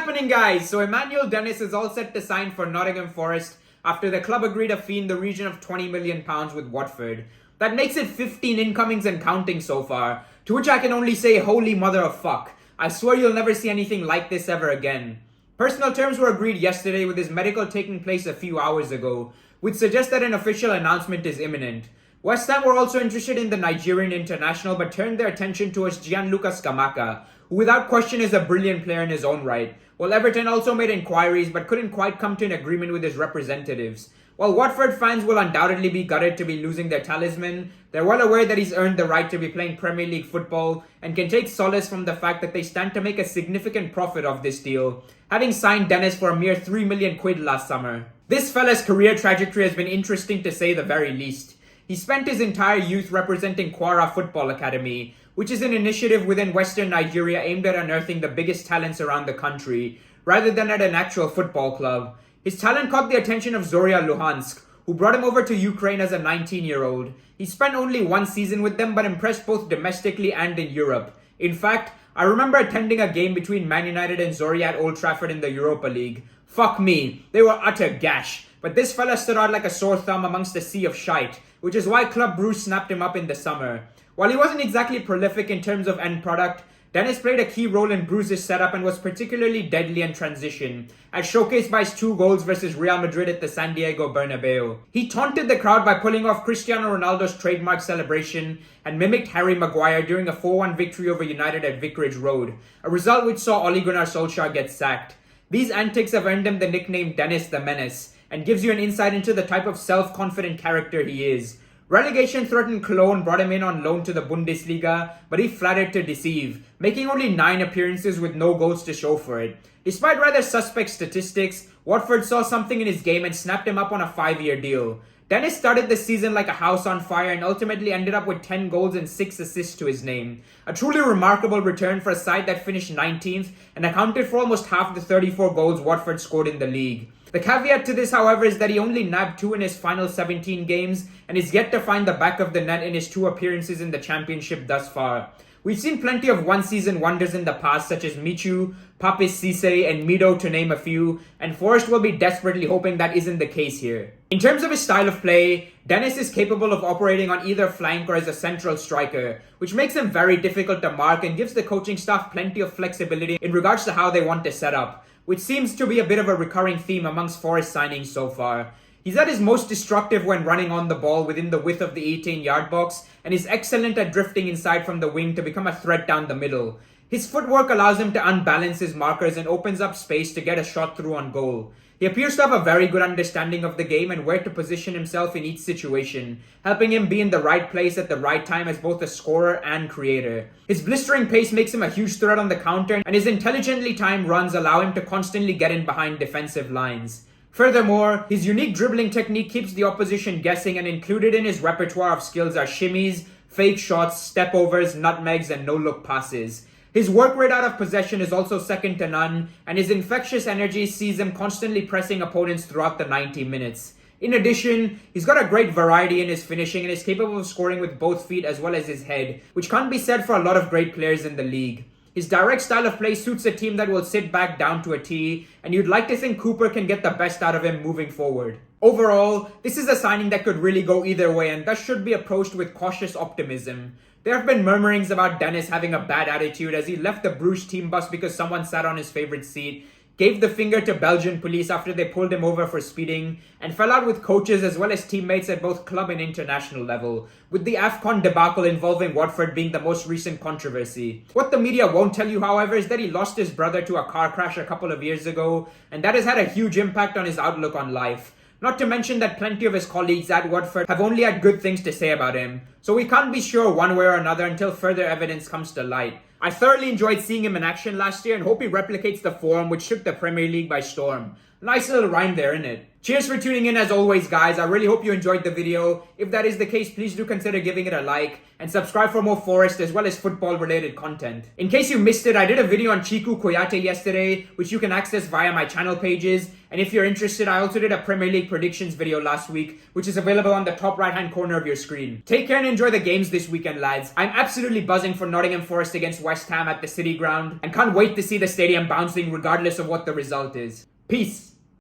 happening, guys? So Emmanuel Dennis is all set to sign for Nottingham Forest after the club agreed a fee in the region of £20 million with Watford. That makes it 15 incomings and counting so far, to which I can only say holy mother of fuck. I swear you'll never see anything like this ever again. Personal terms were agreed yesterday with his medical taking place a few hours ago, which suggests that an official announcement is imminent. West Ham were also interested in the Nigerian international but turned their attention towards Gianluca Scamacca, who without question is a brilliant player in his own right, while Everton also made inquiries but couldn't quite come to an agreement with his representatives. While Watford fans will undoubtedly be gutted to be losing their talisman, they're well aware that he's earned the right to be playing Premier League football and can take solace from the fact that they stand to make a significant profit of this deal, having signed Dennis for a mere £3 million last summer. This fella's career trajectory has been interesting to say the very least. He spent his entire youth representing Kwara Football Academy, which is an initiative within Western Nigeria aimed at unearthing the biggest talents around the country, rather than at an actual football club. His talent caught the attention of Zorya Luhansk, who brought him over to Ukraine as a 19-year-old. He spent only one season with them but impressed both domestically and in Europe. In fact, I remember attending a game between Man United and Zorya at Old Trafford in the Europa League. Fuck me, they were utter gash. But this fella stood out like a sore thumb amongst a sea of shite, which is why Club Brugge snapped him up in the summer. While he wasn't exactly prolific in terms of end product, Dennis played a key role in Brugge's setup and was particularly deadly in transition, as showcased by his 2 goals versus Real Madrid at the San Diego Bernabeu. He taunted the crowd by pulling off Cristiano Ronaldo's trademark celebration and mimicked Harry Maguire during a 4-1 victory over United at Vicarage Road, a result which saw Ole Gunnar Solskjaer get sacked. These antics have earned him the nickname Dennis the Menace, and gives you an insight into the type of self-confident character he is. Relegation-threatened Cologne brought him in on loan to the Bundesliga, but he flattered to deceive, making only 9 appearances with no goals to show for it. Despite rather suspect statistics, Watford saw something in his game and snapped him up on a 5-year deal. Dennis started the season like a house on fire and ultimately ended up with 10 goals and 6 assists to his name. A truly remarkable return for a side that finished 19th and accounted for almost half the 34 goals Watford scored in the league. The caveat to this, however, is that he only nabbed 2 in his final 17 games and is yet to find the back of the net in his 2 appearances in the Championship thus far. We've seen plenty of one-season wonders in the past, such as Michu, Papis Cisse, and Mido, to name a few, and Forest will be desperately hoping that isn't the case here. In terms of his style of play, Dennis is capable of operating on either flank or as a central striker, which makes him very difficult to mark and gives the coaching staff plenty of flexibility in regards to how they want to set up, which seems to be a bit of a recurring theme amongst Forest signings so far. He's at his most destructive when running on the ball within the width of the 18-yard box, and is excellent at drifting inside from the wing to become a threat down the middle. His footwork allows him to unbalance his markers and opens up space to get a shot through on goal. He appears to have a very good understanding of the game and where to position himself in each situation, helping him be in the right place at the right time as both a scorer and creator. His blistering pace makes him a huge threat on the counter, and his intelligently timed runs allow him to constantly get in behind defensive lines. Furthermore, his unique dribbling technique keeps the opposition guessing, and included in his repertoire of skills are shimmies, fake shots, step-overs, nutmegs, and no-look passes. His work rate out of possession is also second to none, and his infectious energy sees him constantly pressing opponents throughout the 90 minutes. In addition, he's got a great variety in his finishing and is capable of scoring with both feet as well as his head, which can't be said for a lot of great players in the league. His direct style of play suits a team that will sit back down to a T, and you'd like to think Cooper can get the best out of him moving forward. Overall, this is a signing that could really go either way and thus should be approached with cautious optimism. There have been murmurings about Dennis having a bad attitude as he left the Bruges team bus because someone sat on his favorite seat, gave the finger to Belgian police after they pulled him over for speeding, and fell out with coaches as well as teammates at both club and international level, with the AFCON debacle involving Watford being the most recent controversy. What the media won't tell you, however, is that he lost his brother to a car crash a couple of years ago, and that has had a huge impact on his outlook on life. Not to mention that plenty of his colleagues at Watford have only had good things to say about him, so we can't be sure one way or another until further evidence comes to light. I thoroughly enjoyed seeing him in action last year and hope he replicates the form which took the Premier League by storm. Nice little rhyme there, innit? Cheers for tuning in as always, guys. I really hope you enjoyed the video. If that is the case, please do consider giving it a like and subscribe for more Forest as well as football related content. In case you missed it, I did a video on Chiku Koyate yesterday, which you can access via my channel pages. And if you're interested, I also did a Premier League predictions video last week, which is available on the top right hand corner of your screen. Take care and enjoy the games this weekend, lads. I'm absolutely buzzing for Nottingham Forest against West West Ham at the City Ground and can't wait to see the stadium bouncing regardless of what the result is. Peace.